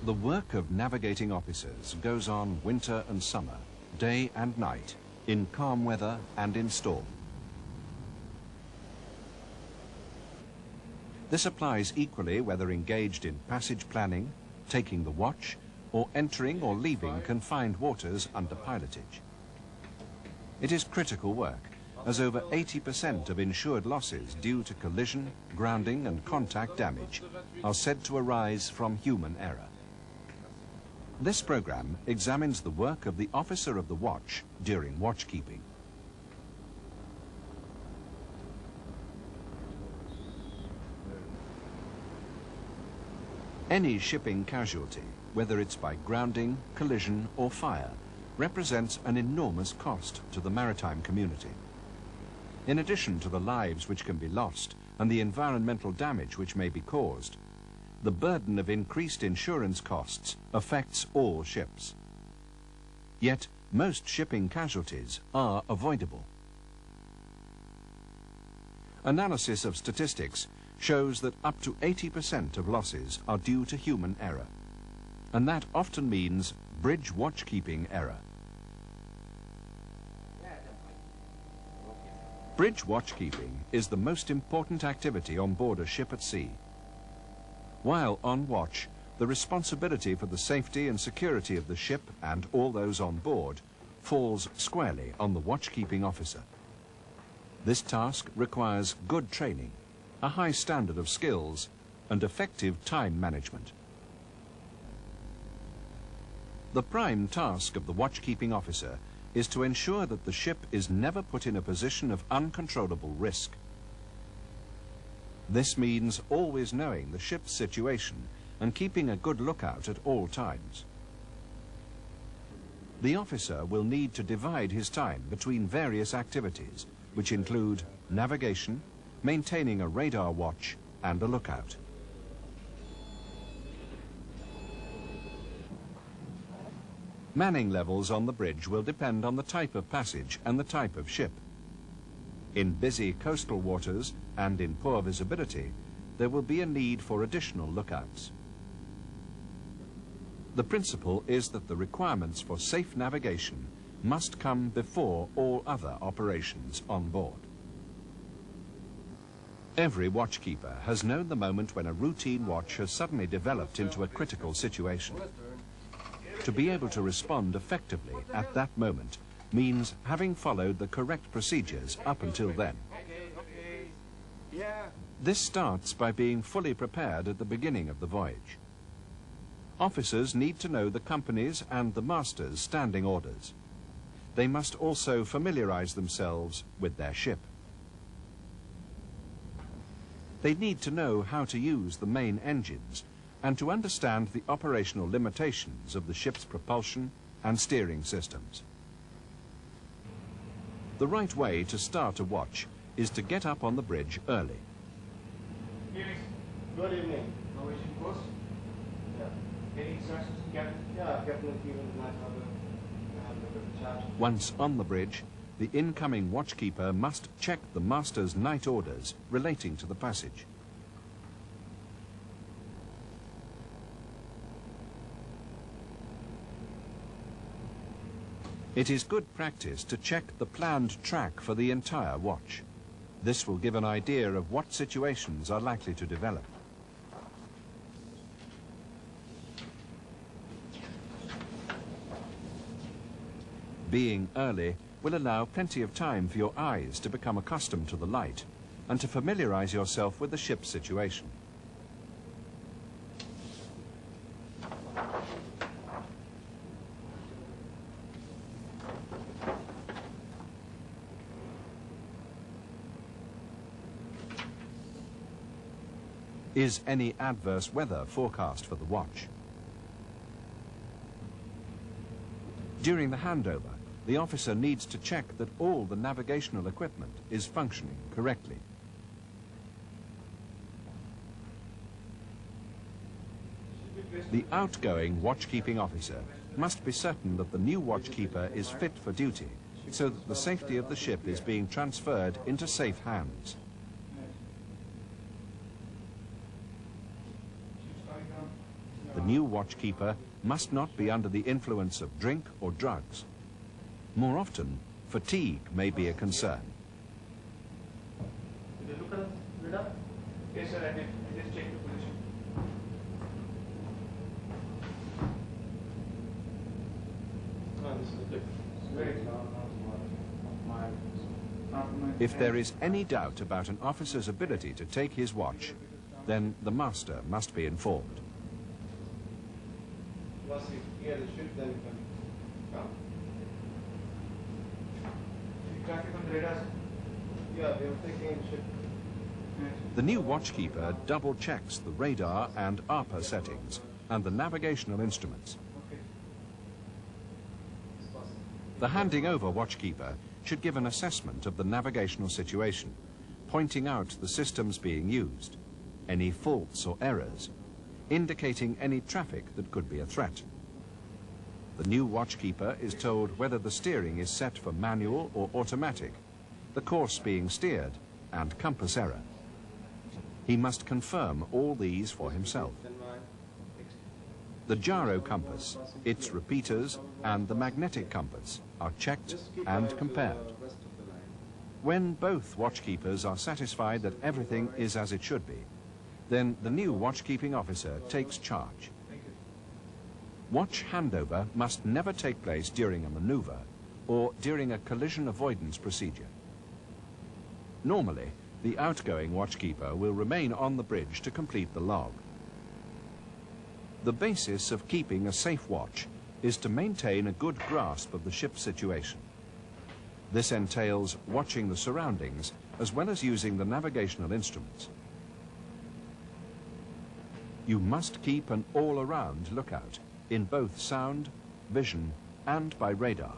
The work of navigating officers goes on winter and summer, day and night, in calm weather and in storm. This applies equally whether engaged in passage planning, taking the watch, or entering or leaving confined waters under pilotage. It is critical work, as over 80% of insured losses due to collision, grounding and contact damage are said to arise from human error. This program examines the work of the officer of the watch during watchkeeping. Any shipping casualty, whether it's by grounding, collision or fire, represents an enormous cost to the maritime community. In addition to the lives which can be lost and the environmental damage which may be caused, the burden of increased insurance costs affects all ships. Yet, most shipping casualties are avoidable. Analysis of statistics shows that up to 80% of losses are due to human error, and that often means bridge watchkeeping error. Bridge watchkeeping is the most important activity on board a ship at sea. While on watch, the responsibility for the safety and security of the ship and all those on board falls squarely on the watchkeeping officer. This task requires good training, a high standard of skills, and effective time management. The prime task of the watchkeeping officer is to ensure that the ship is never put in a position of uncontrollable risk. This means always knowing the ship's situation and keeping a good lookout at all times. The officer will need to divide his time between various activities, which include navigation, maintaining a radar watch, and a lookout. Manning levels on the bridge will depend on the type of passage and the type of ship. In busy coastal waters and in poor visibility, there will be a need for additional lookouts. The principle is that the requirements for safe navigation must come before all other operations on board. Every watchkeeper has known the moment when a routine watch has suddenly developed into a critical situation. To be able to respond effectively at that moment means having followed the correct procedures up until then. This starts by being fully prepared at the beginning of the voyage. Officers need to know the company's and the master's standing orders. They must also familiarize themselves with their ship. They need to know how to use the main engines and to understand the operational limitations of the ship's propulsion and steering systems. The right way to start a watch is to get up on the bridge early. Good evening. How is it, boss? Yeah. Any instructions, Captain? Yeah, Captain, if you would like to have a Once on the bridge, the incoming watchkeeper must check the master's night orders relating to the passage. It is good practice to check the planned track for the entire watch. This will give an idea of what situations are likely to develop. Being early will allow plenty of time for your eyes to become accustomed to the light and to familiarize yourself with the ship's situation. Is any adverse weather forecast for the watch? During the handover, the officer needs to check that all the navigational equipment is functioning correctly. The outgoing watchkeeping officer must be certain that the new watchkeeper is fit for duty, so that the safety of the ship is being transferred into safe hands. The new watchkeeper must not be under the influence of drink or drugs. More often, fatigue may be a concern. Did you look at the radar? Yes, sir, I did. I just checked the position. No, this is good. It's very If there is any doubt about an officer's ability to take his watch, then the master must be informed. Once you hear the ship, then you can come. You traffic on the radar? Yeah, we are taking ship. The new watchkeeper double checks the radar and ARPA settings and the navigational instruments. Okay. The handing over watchkeeper should give an assessment of the navigational situation, pointing out the systems being used, any faults or errors, indicating any traffic that could be a threat. The new watchkeeper is told whether the steering is set for manual or automatic, the course being steered, and compass error. He must confirm all these for himself. The gyro compass, its repeaters, and the magnetic compass are checked and compared. When both watchkeepers are satisfied that everything is as it should be, then the new watchkeeping officer takes charge. Watch handover must never take place during a maneuver or during a collision avoidance procedure. Normally, the outgoing watchkeeper will remain on the bridge to complete the log. The basis of keeping a safe watch is to maintain a good grasp of the ship's situation. This entails watching the surroundings as well as using the navigational instruments. You must keep an all-around lookout in both sound, vision, and by radar.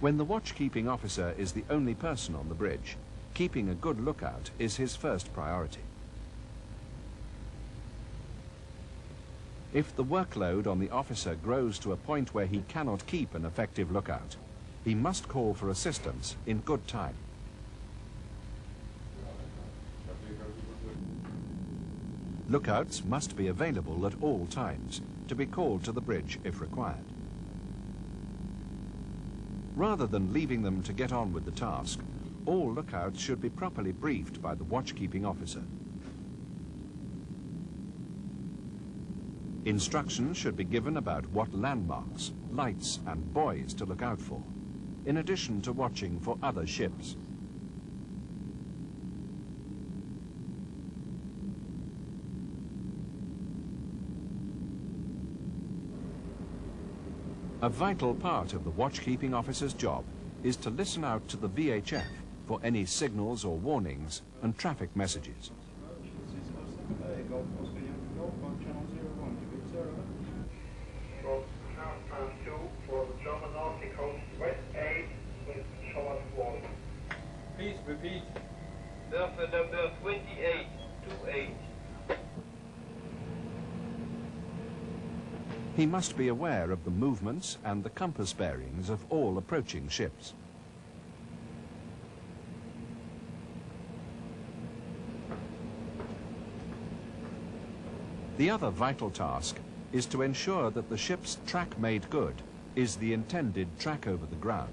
When the watchkeeping officer is the only person on the bridge, keeping a good lookout is his first priority. If the workload on the officer grows to a point where he cannot keep an effective lookout, he must call for assistance in good time. Lookouts must be available at all times to be called to the bridge if required. Rather than leaving them to get on with the task, all lookouts should be properly briefed by the watchkeeping officer. Instructions should be given about what landmarks, lights and buoys to look out for, in addition to watching for other ships. A vital part of the watchkeeping officer's job is to listen out to the VHF for any signals or warnings and traffic messages. Please repeat. Berth number 2828. He must be aware of the movements and the compass bearings of all approaching ships. The other vital task is to ensure that the ship's track made good is the intended track over the ground.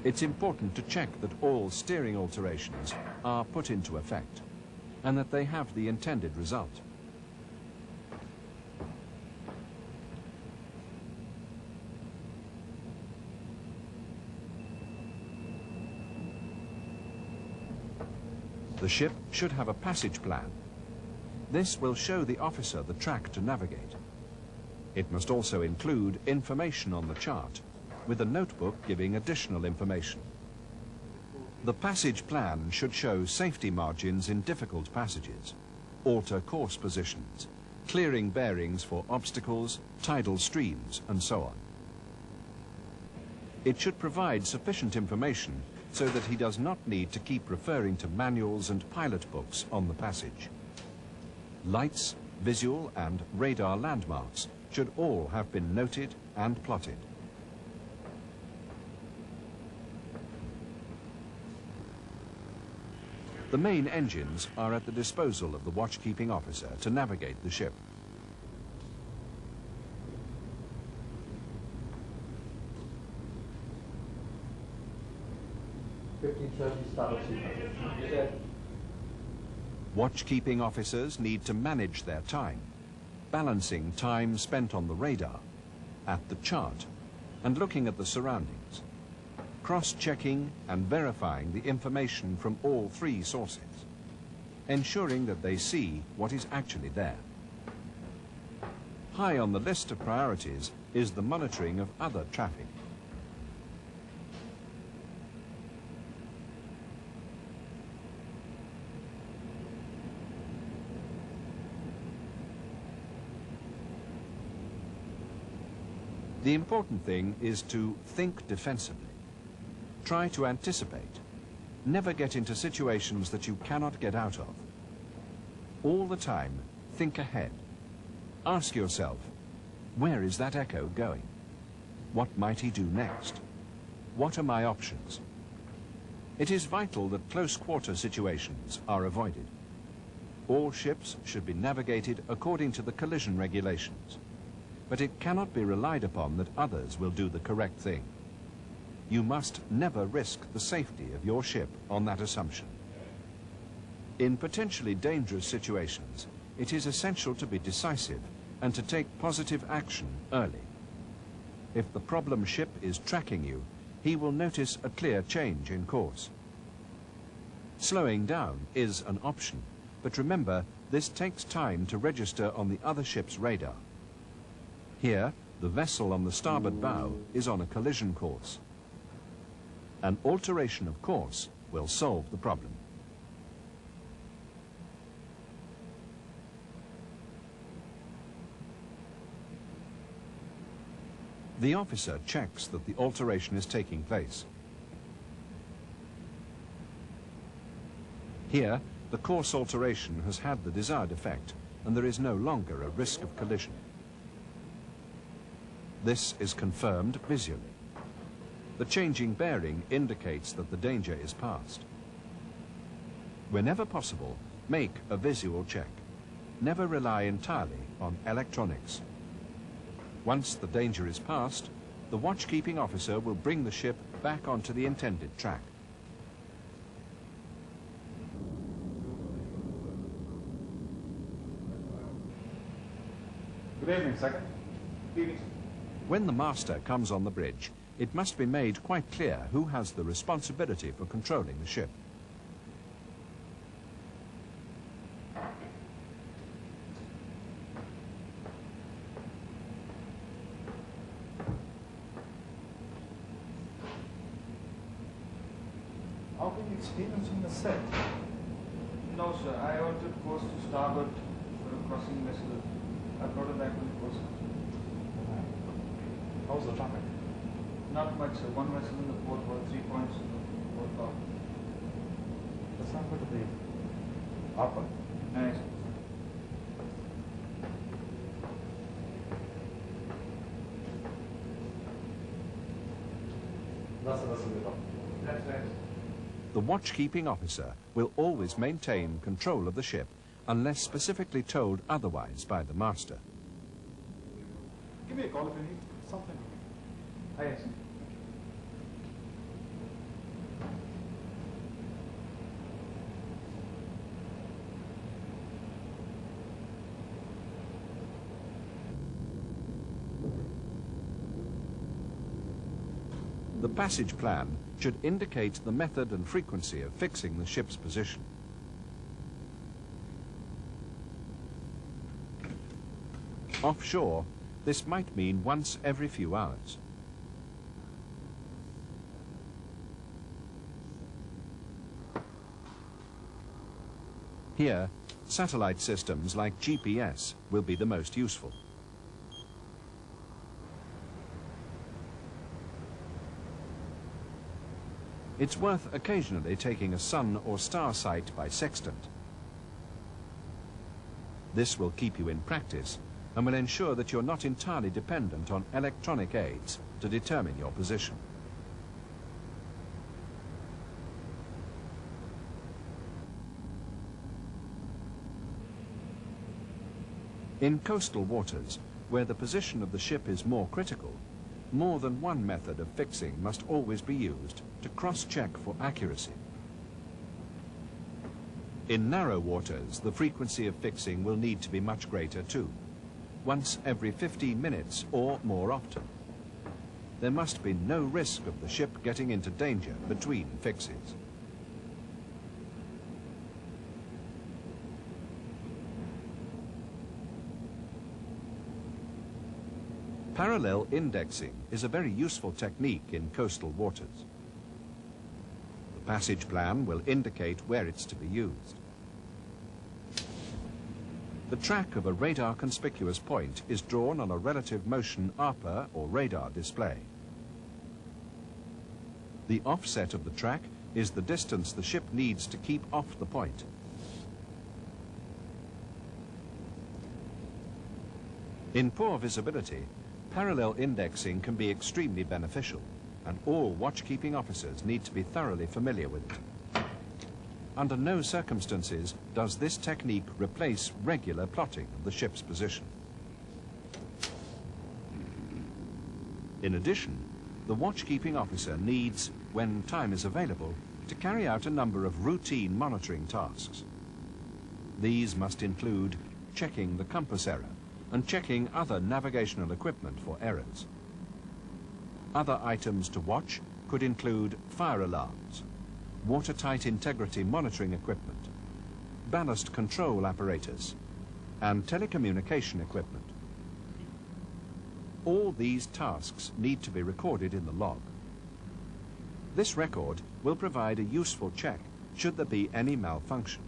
It's important to check that all steering alterations are put into effect and that they have the intended result. The ship should have a passage plan. This will show the officer the track to navigate. It must also include information on the chart, with a notebook giving additional information. The passage plan should show safety margins in difficult passages, alter course positions, clearing bearings for obstacles, tidal streams, and so on. It should provide sufficient information so that he does not need to keep referring to manuals and pilot books on the passage. Lights, visual and radar landmarks should all have been noted and plotted. The main engines are at the disposal of the watchkeeping officer to navigate the ship. Watchkeeping officers need to manage their time, balancing time spent on the radar, at the chart, and looking at the surroundings, cross-checking and verifying the information from all three sources, ensuring that they see what is actually there. High on the list of priorities is the monitoring of other traffic. The important thing is to think defensively. Try to anticipate. Never get into situations that you cannot get out of. All the time, think ahead. Ask yourself, where is that echo going? What might he do next? What are my options? It is vital that close-quarter situations are avoided. All ships should be navigated according to the collision regulations. But it cannot be relied upon that others will do the correct thing. You must never risk the safety of your ship on that assumption. In potentially dangerous situations, it is essential to be decisive and to take positive action early. If the problem ship is tracking you, he will notice a clear change in course. Slowing down is an option, but remember, this takes time to register on the other ship's radar. Here, the vessel on the starboard bow is on a collision course. An alteration of course will solve the problem. The officer checks that the alteration is taking place. Here, the course alteration has had the desired effect, and there is no longer a risk of collision. This is confirmed visually. The changing bearing indicates that the danger is past. Whenever possible, make a visual check. Never rely entirely on electronics. Once the danger is past, the watchkeeping officer will bring the ship back onto the intended track. Good evening, Second. Good evening. When the master comes on the bridge, it must be made quite clear who has the responsibility for controlling the ship. How can you experience in the set? No, sir. I altered course to starboard for a crossing vessel. I brought it back on the course. How's the traffic? Not much, sir. One vessel in the port was 3 points in the port bow. That's not going to be upper. Nice. That's the vessel up. That's right. The watchkeeping officer will always maintain control of the ship unless specifically told otherwise by the master. Give me a call if you need something. Ah, yes. The passage plan should indicate the method and frequency of fixing the ship's position. Offshore, this might mean once every few hours. Here, satellite systems like GPS will be the most useful. It's worth occasionally taking a sun or star sight by sextant. This will keep you in practice and will ensure that you're not entirely dependent on electronic aids to determine your position. In coastal waters, where the position of the ship is more critical, more than one method of fixing must always be used to cross-check for accuracy. In narrow waters, the frequency of fixing will need to be much greater too, once every 15 minutes or more often. There must be no risk of the ship getting into danger between fixes. Parallel indexing is a very useful technique in coastal waters. The passage plan will indicate where it's to be used. The track of a radar conspicuous point is drawn on a relative motion ARPA or radar display. The offset of the track is the distance the ship needs to keep off the point. In poor visibility, parallel indexing can be extremely beneficial, and all watchkeeping officers need to be thoroughly familiar with it. Under no circumstances does this technique replace regular plotting of the ship's position. In addition, the watchkeeping officer needs, when time is available, to carry out a number of routine monitoring tasks. These must include checking the compass error and checking other navigational equipment for errors. Other items to watch could include fire alarms, watertight integrity monitoring equipment, ballast control apparatus, and telecommunication equipment. All these tasks need to be recorded in the log. This record will provide a useful check should there be any malfunction.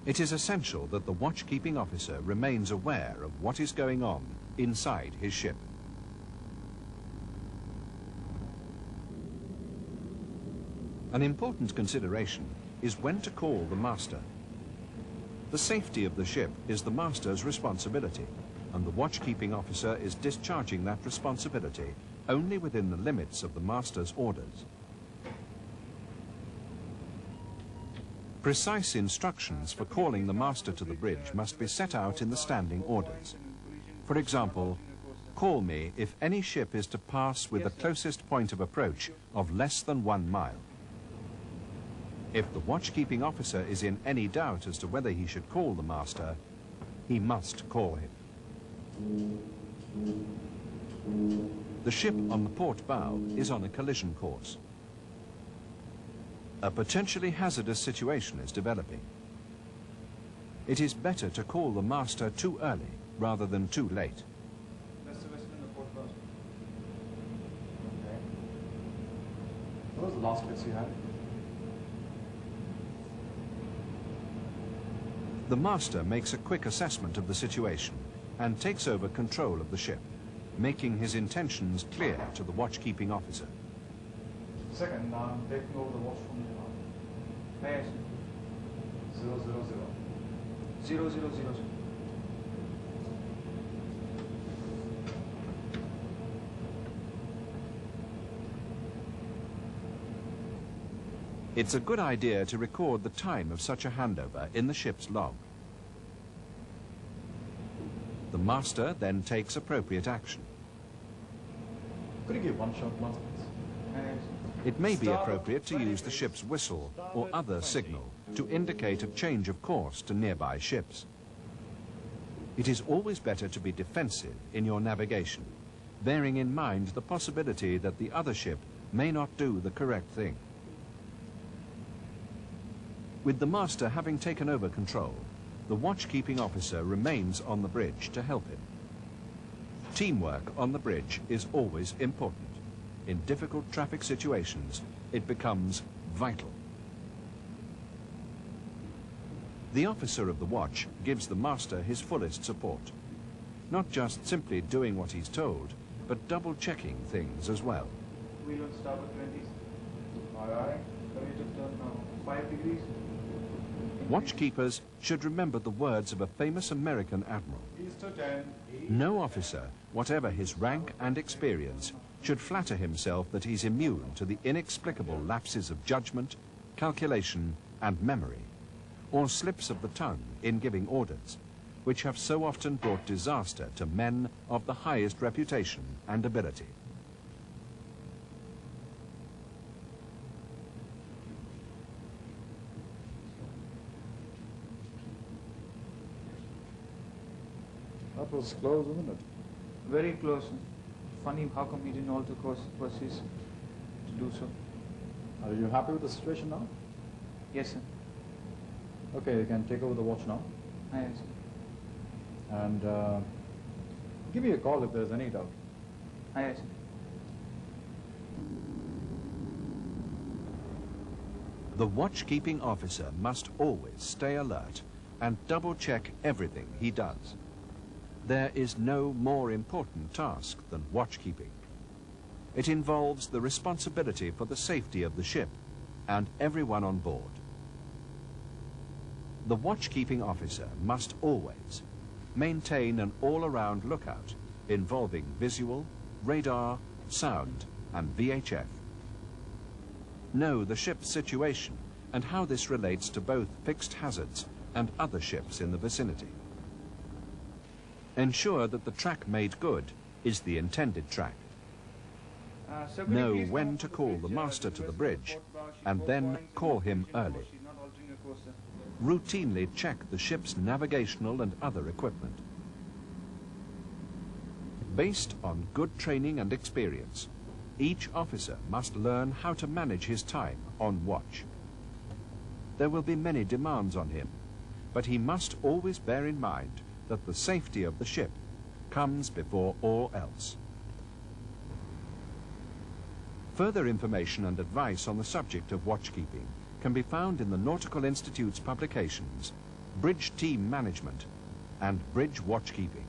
It is essential that the watchkeeping officer remains aware of what is going on inside his ship. An important consideration is when to call the master. The safety of the ship is the master's responsibility, and the watchkeeping officer is discharging that responsibility only within the limits of the master's orders. Precise instructions for calling the master to the bridge must be set out in the standing orders. For example, call me if any ship is to pass with the closest point of approach of less than 1 mile. If the watchkeeping officer is in any doubt as to whether he should call the master, he must call him. The ship on the port bow is on a collision course. A potentially hazardous situation is developing. It is better to call the master too early rather than too late. That's the vessel in the port bow. Okay. What was the last bits you had? The master makes a quick assessment of the situation and takes over control of the ship, making his intentions clear to the watchkeeping officer. Second, I'm taking over the watch from you now. Yes. 000. 000. It's a good idea to record the time of such a handover in the ship's log. The master then takes appropriate action. Could you give one shot once, please? Yes. It may be appropriate to use the ship's whistle or other signal to indicate a change of course to nearby ships. It is always better to be defensive in your navigation, bearing in mind the possibility that the other ship may not do the correct thing. With the master having taken over control, the watchkeeping officer remains on the bridge to help him. Teamwork on the bridge is always important. In difficult traffic situations, it becomes vital. The officer of the watch gives the master his fullest support, not just simply doing what he's told, but double-checking things as well. Wheel on starboard 20s. Aye, aye. Ready to turn now 5 degrees. Watchkeepers should remember the words of a famous American admiral. East to 10. No officer, whatever his rank and experience, should flatter himself that he's immune to the inexplicable lapses of judgment, calculation, and memory, or slips of the tongue in giving orders, which have so often brought disaster to men of the highest reputation and ability. That was close, isn't it? Very close. Funny, how come he didn't alter course versus to do so? Are you happy with the situation now? Yes, sir. Okay, you can take over the watch now. Yes, sir. And give me a call if there's any doubt. Yes, sir. The watchkeeping officer must always stay alert and double-check everything he does. There is no more important task than watchkeeping. It involves the responsibility for the safety of the ship and everyone on board. The watchkeeping officer must always maintain an all-around lookout involving visual, radar, sound, and VHF. Know the ship's situation and how this relates to both fixed hazards and other ships in the vicinity. Ensure that the track made good is the intended track. Sir, could you Know please come when up to the call bridge, the master to the west bridge of the port bow, she's and 4 then points, call him she's not early. altering her course, sir. Routinely check the ship's navigational and other equipment. Based on good training and experience, each officer must learn how to manage his time on watch. There will be many demands on him, but he must always bear in mind that the safety of the ship comes before all else. Further information and advice on the subject of watchkeeping can be found in the Nautical Institute's publications, Bridge Team Management and Bridge Watchkeeping.